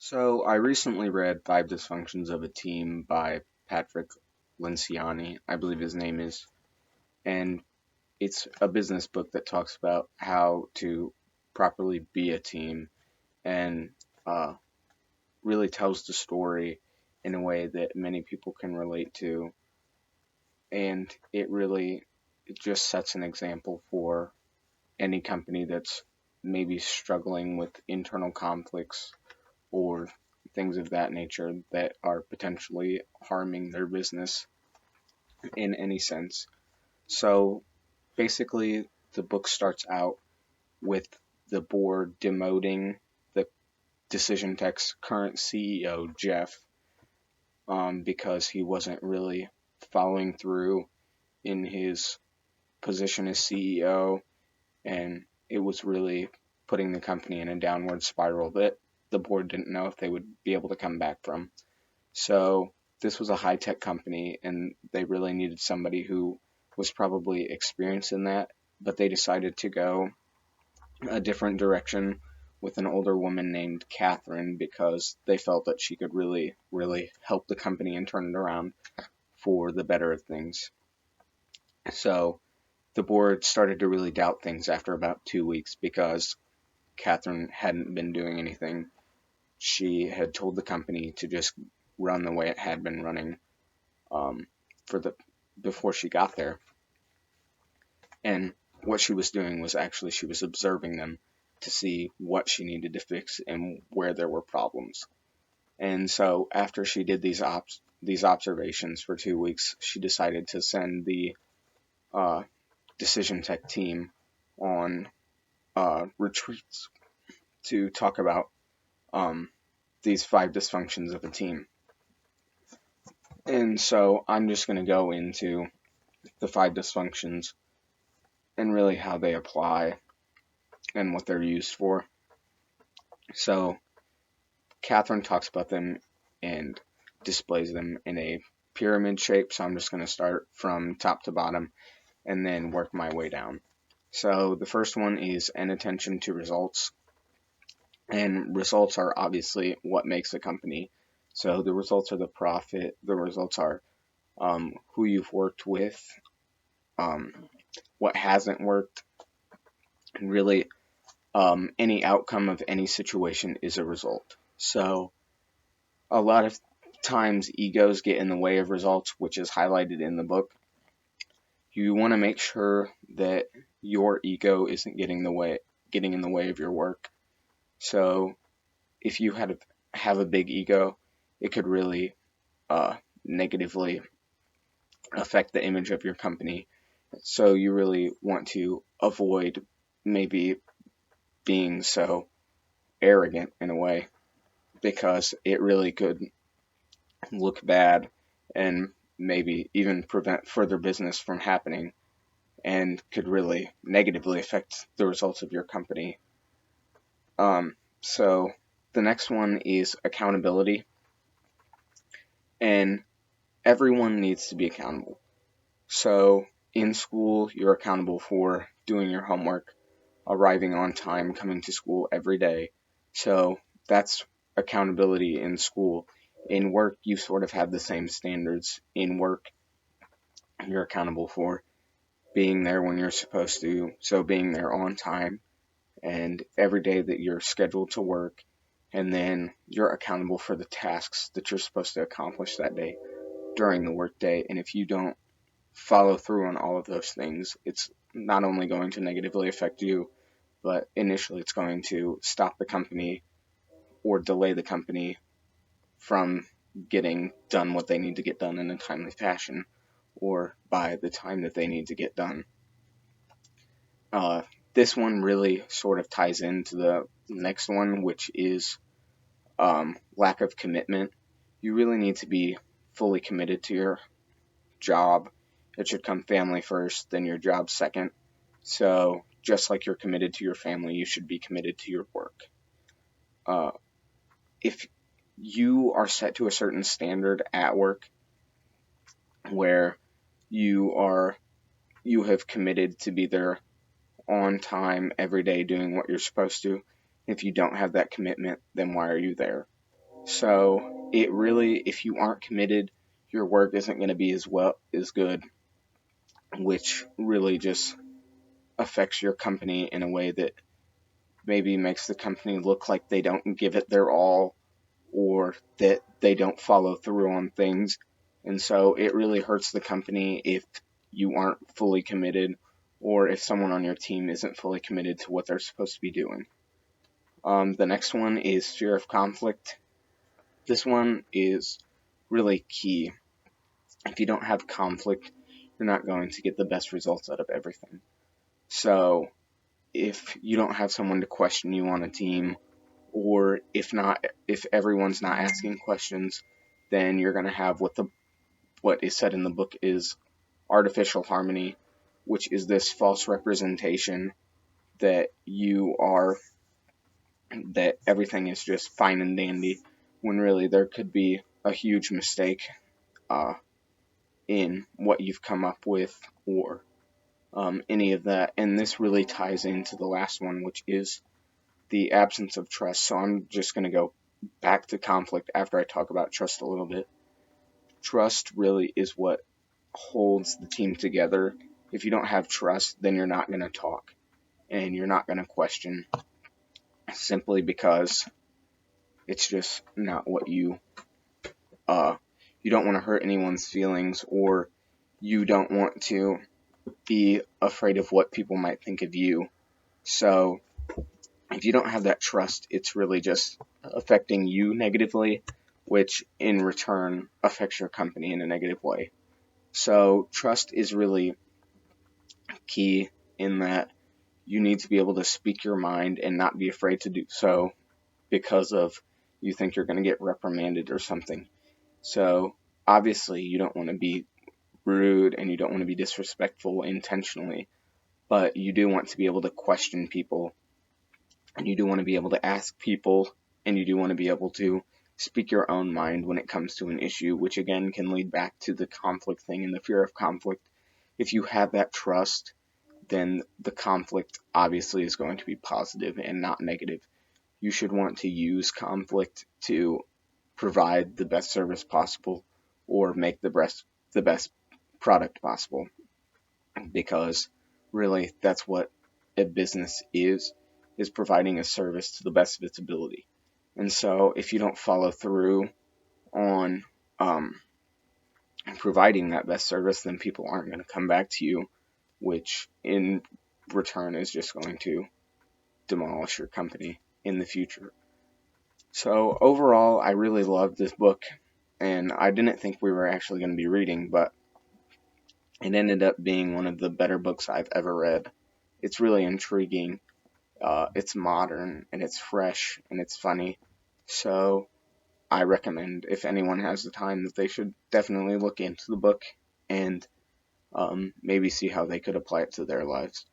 So I recently read Five Dysfunctions of a Team by Patrick Lenciani, I believe his name is, and it's a business book that talks about how to properly be a team and uh, really tells the story in a way that many people can relate to, and it just sets an example for any company that's maybe struggling with internal conflicts or things of that nature that are potentially harming their business in any sense. So basically, the book starts out with the board demoting the Decision Tech's current CEO, Jeff, because he wasn't really following through in his position as CEO, and it was really putting the company in a downward spiral that the board didn't know if they would be able to come back from. So this was a high tech company, and they really needed somebody who was probably experienced in that, but they decided to go a different direction with an older woman named Catherine because they felt that she could really help the company and turn it around for the better of things. So the board started to really doubt things after about 2 weeks because Catherine hadn't been doing anything. She had told the company to just run the way it had been running um, for the before she got there. And what she was doing was actually she was observing them to see what she needed to fix and where there were problems. And so after she did these observations for 2 weeks, she decided to send the uh, Decision Tech team on retreats to talk about um, these five dysfunctions of a team. And so I'm just going to go into the five dysfunctions and really how they apply and what they're used for. So Catherine talks about them and displays them in a pyramid shape. So I'm just going to start from top to bottom and then work my way down. So the first one is inattention to results. And results are obviously what makes a company. So the results are the profit, the results are who you've worked with, um, what hasn't worked, and really any outcome of any situation is a result. So a lot of times egos get in the way of results, which is highlighted in the book. You want to make sure that your ego isn't getting in the way of your work. So if you have a big ego, it could really negatively affect the image of your company. So you really want to avoid maybe being so arrogant in a way because it really could look bad and maybe even prevent further business from happening and could really negatively affect the results of your company. So the next one is accountability, and everyone needs to be accountable. So in school, you're accountable for doing your homework, arriving on time, coming to school every day. So that's accountability in school. In work, you sort of have the same standards. In work, you're accountable for being there when you're supposed to, so being there on time, and every day that you're scheduled to work, and then you're accountable for the tasks that you're supposed to accomplish that day during the workday. And if you don't follow through on all of those things, it's not only going to negatively affect you, but initially it's going to stop the company or delay the company from getting done what they need to get done in a timely fashion or by the time that they need to get done. Uh, this one really sort of ties into the next one, which is lack of commitment. You really need to be fully committed to your job. It should come family first, then your job second. So just like you're committed to your family, you should be committed to your work. Uh, if you are set to a certain standard at work where you are you have committed to be there on time every day doing what you're supposed to. If you don't have that commitment, then why are you there? So it really, if you aren't committed, your work isn't going to be as good, which really just affects your company in a way that maybe makes the company look like they don't give it their all, or that they don't follow through on things. And so it really hurts the company if you aren't fully committed, or if someone on your team isn't fully committed to what they're supposed to be doing. The next one is fear of conflict. This one is really key. If you don't have conflict, you're not going to get the best results out of everything. So if you don't have someone to question you on a team, or if everyone's not asking questions, then you're going to have what is said in the book is artificial harmony, which is this false representation that that everything is just fine and dandy, when really there could be a huge mistake uh, in what you've come up with, or any of that. And this really ties into the last one, which is the absence of trust. So I'm just going to go back to conflict after I talk about trust a little bit. Trust really is what holds the team together. If you don't have trust, then you're not going to talk and you're not going to question, simply because it's just not what you don't want to hurt anyone's feelings, or you don't want to be afraid of what people might think of you. So if you don't have that trust, it's really just affecting you negatively, which in return affects your company in a negative way. So trust is really key, in that you need to be able to speak your mind and not be afraid to do so because of you think you're going to get reprimanded or something. So obviously you don't want to be rude and you don't want to be disrespectful intentionally, but you do want to be able to question people, and you do want to be able to ask people, and you do want to be able to speak your own mind when it comes to an issue, which again can lead back to the conflict thing and the fear of conflict. If you have that trust, then the conflict obviously is going to be positive and not negative. You should want to use conflict to provide the best service possible, or make the best product possible, because really that's what a business is providing a service to the best of its ability. And so if you don't follow through on providing that best service, then people aren't going to come back to you, which in return is just going to demolish your company in the future. So overall, I really loved this book, and I didn't think we were actually going to be reading, but it ended up being one of the better books I've ever read. It's really intriguing. It's modern, and it's fresh, and it's funny. So I recommend, if anyone has the time, that they should definitely look into the book and maybe see how they could apply it to their lives.